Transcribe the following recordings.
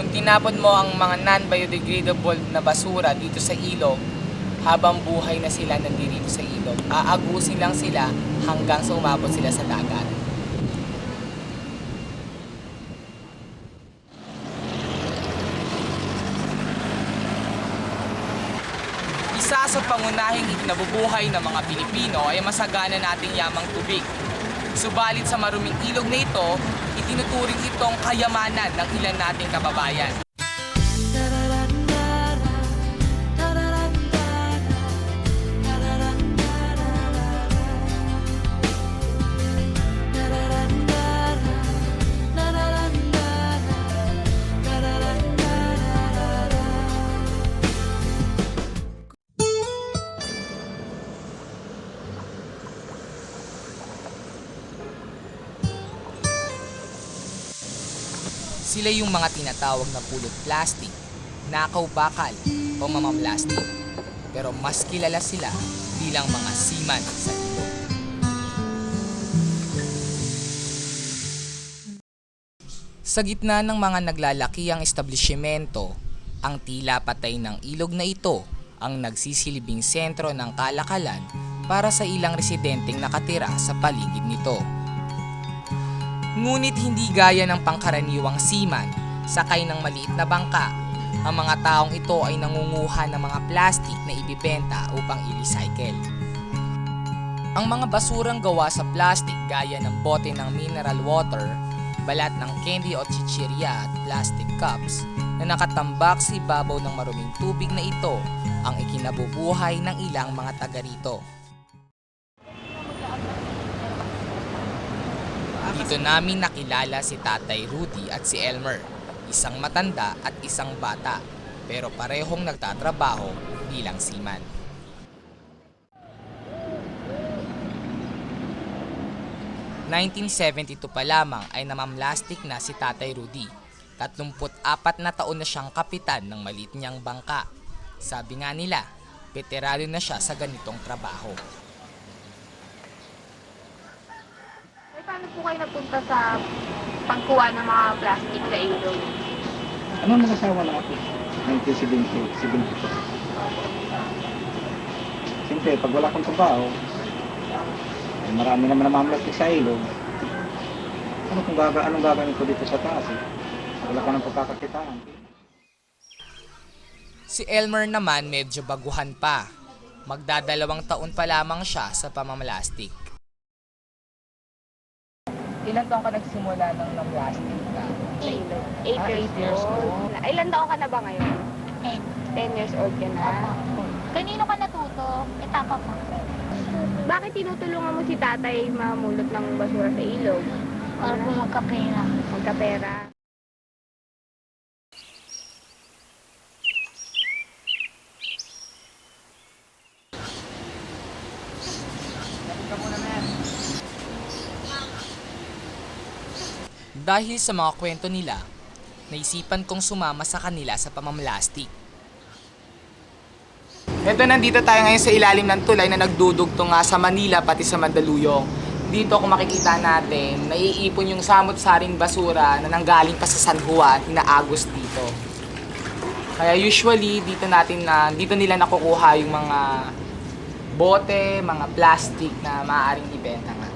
Kung tinapon mo ang mga non-biodegradable na basura dito sa ilog, habang buhay na sila nandirito sa ilog, aagusin lang sila hanggang sa umabot sila sa dagat. Isa sa pangunahing ikinabubuhay ng mga Pilipino ay masagana nating yamang tubig. Subalit sa maruming ilog na ito, itinuturing itong kayamanan ng ilan nating kababayan. Sila yung mga tinatawag na pulot plastic, nakaw bakal o mamamlastic. Pero mas kilala sila bilang mga seaman sa ilog. Sa gitna ng mga naglalakihang establishmento, ang tila patay ng ilog na ito ang nagsisilbing sentro ng kalakalan para sa ilang residenteng nakatira sa paligid nito. Ngunit hindi gaya ng pangkaraniwang seaman, sakay ng maliit na bangka, ang mga taong ito ay nangunguha ng mga plastic na ibibenta upang i-recycle. Ang mga basurang gawa sa plastic gaya ng bote ng mineral water, balat ng candy o chichirya at plastic cups na nakatambak sa ibabaw ng maruming tubig na ito ang ikinabubuhay ng ilang mga taga rito. Dito namin nakilala si Tatay Rudy at si Elmer, isang matanda at isang bata, pero parehong nagtatrabaho bilang seaman. '72 pa lamang ay namamlastik na si Tatay Rudy. 34 na taon na siyang kapitan ng maliit niyang bangka. Sabi nga nila, veterano na siya sa ganitong trabaho. Paano po kayo napunta sa pangkuha ng mga plastic sa ilog? Ano nag-asawa na ako? 1972. Siyempre, pag wala kang trabaho, eh, marami naman namamlastik sa ilog. Anong gagawin ko dito sa taas eh? Wala ka ng pagkakakitaan. Si Elmer naman medyo baguhan pa. Magdadalawang taon pa lamang siya sa pamamlastik. Ilan taon ka nagsimula ng plastic ka? 8 years old. Ilan taon ka na ba ngayon? 10 years old ka na. Kanino ka natuto? Etapa pa. Bakit tinutulungan mo si tatay mamulot ng basura sa ilog? Para po magkapera. Magkapera. Dahil sa mga kwento nila, naisipan kong sumama sa kanila sa pamamlastik. Ito, nandito tayo ngayon sa ilalim ng tulay na nagdudugtong nga sa Manila pati sa Mandaluyong. Dito kung makikita natin, naiipon yung samot-saring basura na nanggaling pa sa San Juan, inaagos dito. Kaya usually dito nila nakukuha yung mga bote, mga plastic na maaaring ibenta nga.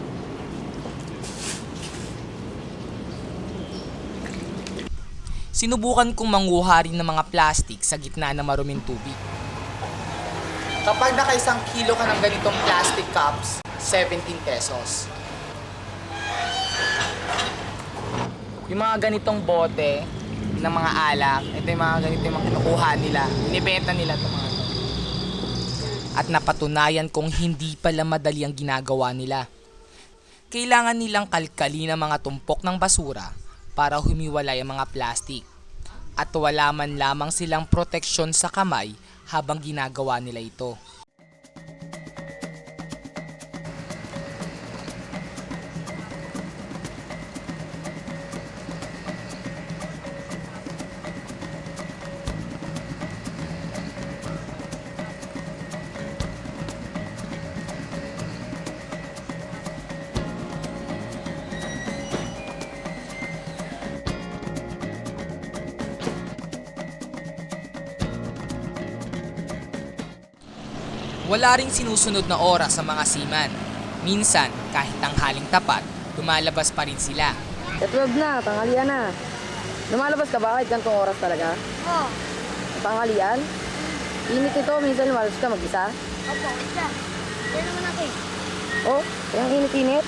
Sinubukan kong manguha rin ng mga plastic sa gitna ng maruming tubig. Kapag naka-1 kilo ka ng ganitong plastic cups, 17 pesos. Yung mga ganitong bote ng mga alak, ito yung mga ganito yung mga kinukuha nila. Inibenta nila ito mga ito. At napatunayan kong hindi pala madali ang ginagawa nila. Kailangan nilang kalkalin ang mga tumpok ng basura para humiwalay ang mga plastic. At wala man lamang silang proteksyon sa kamay habang ginagawa nila ito. Wala ring sinusunod na oras sa mga seaman. Minsan, kahit tanghaling tapat, lumalabas pa rin sila. Sa 12 na, tanghalian na. Lumalabas ka ba kahit gantong oras talaga? Oo. Tanghalian? Init ito, minsan lumalabas ka mag-isa? Opo, isa. Yan naman ako eh. Oh, kayang init-init?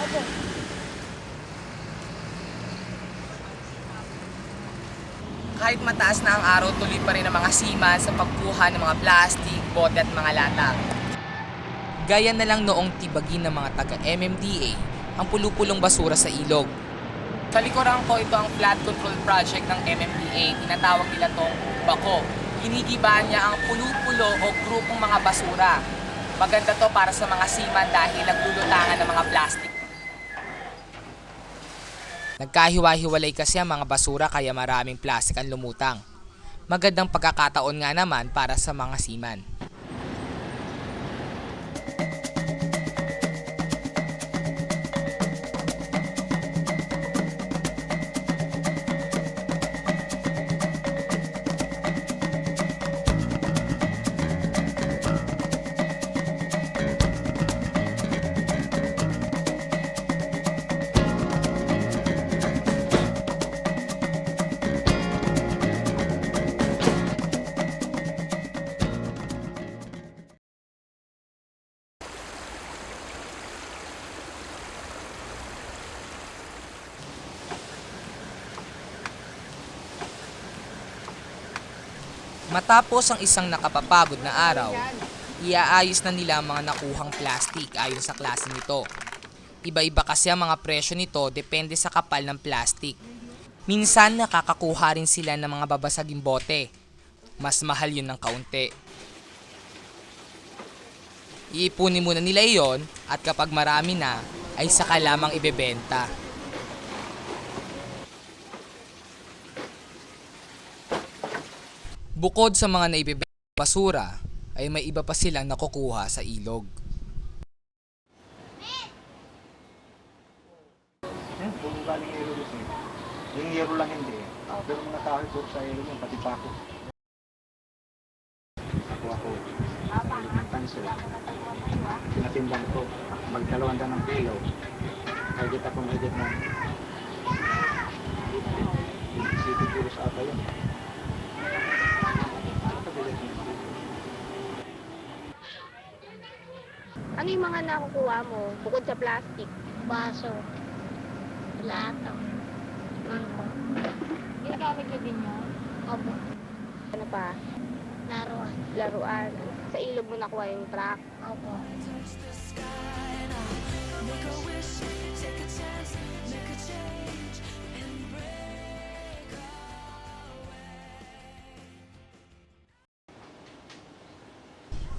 Opo. Kahit mataas na ang araw, tuloy pa rin ang mga seaman sa pagkuha ng mga plastic, bote at mga lata. Gaya na lang noong tibagin ng mga taga-MMDA ang pulupulong basura sa ilog. Sa likuran ko, ito ang flood control project ng MMDA. Tinatawag nila tong Bako. Ginigibahan niya ang pulo-pulo o grupong mga basura. Maganda to para sa mga seaman dahil naglulutangan ng mga plastic. Nagkahiwa-hiwalay kasi ang mga basura kaya maraming plastic ang lumutang. Magandang pagkakataon nga naman para sa mga seaman. Matapos ang isang nakapapagod na araw, iaayos na nila ang mga nakuhang plastic ayon sa klase nito. Iba-iba kasi ang mga presyo nito depende sa kapal ng plastic. Minsan nakakakuha rin sila ng mga babasaging bote. Mas mahal yun ng kaunti. Iipunin muna nila iyon at kapag marami na ay saka lamang ibebenta. Bukod sa mga naibibenta basura, ay may iba pa silang nakukuha sa ilog. Yan, kung galing ilog kasi. Yung yero lang hindi. Pero mga tao puro sa ilog yan, pati pa ako. Ako. Tanso. Tinatimbang ko. Magdalawang ng kilo. Higit ako higit na. 50 kilos ata yun. Ano yung mga nakukuha mo bukod sa plastic? Baso. Plato. Mangko. Ginagamit niyo din yun? Opo. Ano pa? Laruan. Laruan. Sa ilog mo nakuha yung truck. Opo.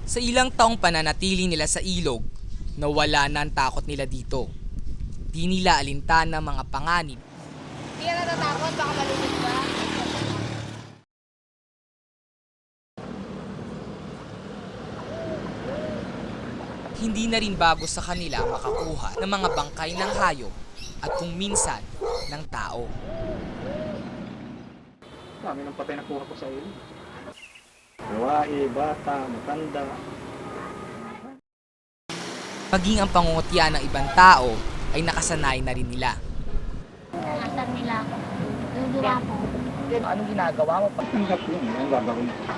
Sa ilang taong pananatili nila sa ilog, nawala na ang takot nila dito. Di nila alintana mga panganib. Hindi ka natatakot? Baka malulog ba? Hindi na rin bago sa kanila makakuha ng mga bangkay ng hayop at kung minsan ng tao. Kami ng patay na kuha ko sa ilog. Bawae, bata, matanda. Maging ang pangungutya ng ibang tao ay nakasanay na rin nila. Nasaan nila ako? Luluwa po. Anong ginagawa mo? Tanggap yun, ang gagawin ko.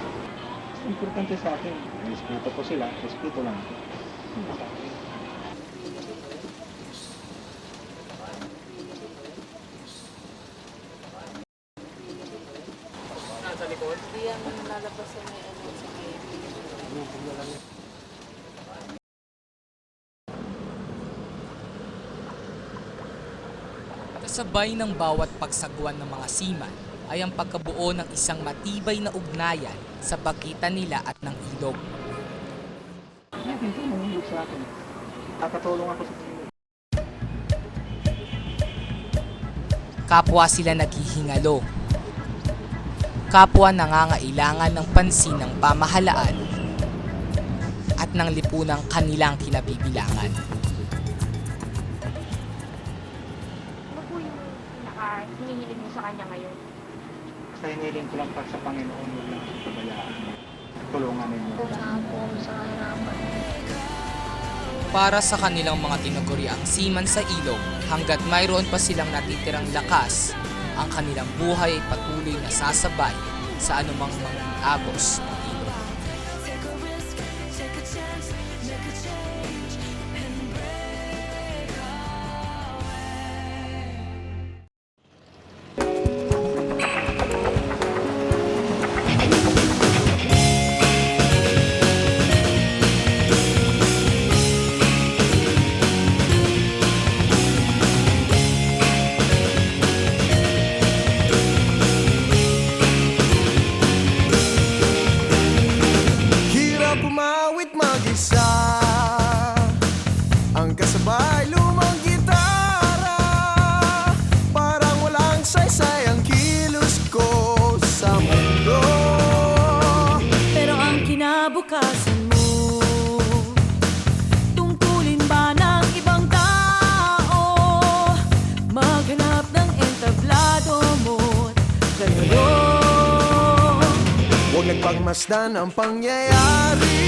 Importante sa akin, respeto ko sila, respeto lang ako. Kasabay ng bawat pagsagwan ng mga seaman ay ang pagkabuo ng isang matibay na ugnayan sa pagitan nila at ng ilog. Hindi mo sa akin. Nakatulong ako sa kanila. Kapwa sila naghihingalo. Kapwa nangangailangan ng pansin ng pamahalaan at ng lipunang kanilang kinabibilangan. Ano po yung hinihiling mo sa kanya ngayon? Basta hiniling ko lang pa sa Panginoon, huwag lang sa kabayaan. tulungan ninyo. Saan po kami sa kahirapan. Para sa kanilang mga tinaguriang seaman sa ilog, hanggat mayroon pa silang natitirang lakas, ang kanilang buhay ay patuloy na sasabay sa anumang mga agos ng ilog. Hirap umawit mag-isa, ang kasabay lumang gitara. Parang walang saysay ang kilos ko sa mundo. Pero ang kinabukasan mo, tungkulin ba ng ibang tao? Maghanap ng entablado mo't kalaro. Huwag nagpagmasdan ang pangyayari,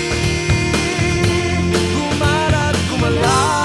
gumalat, gumala.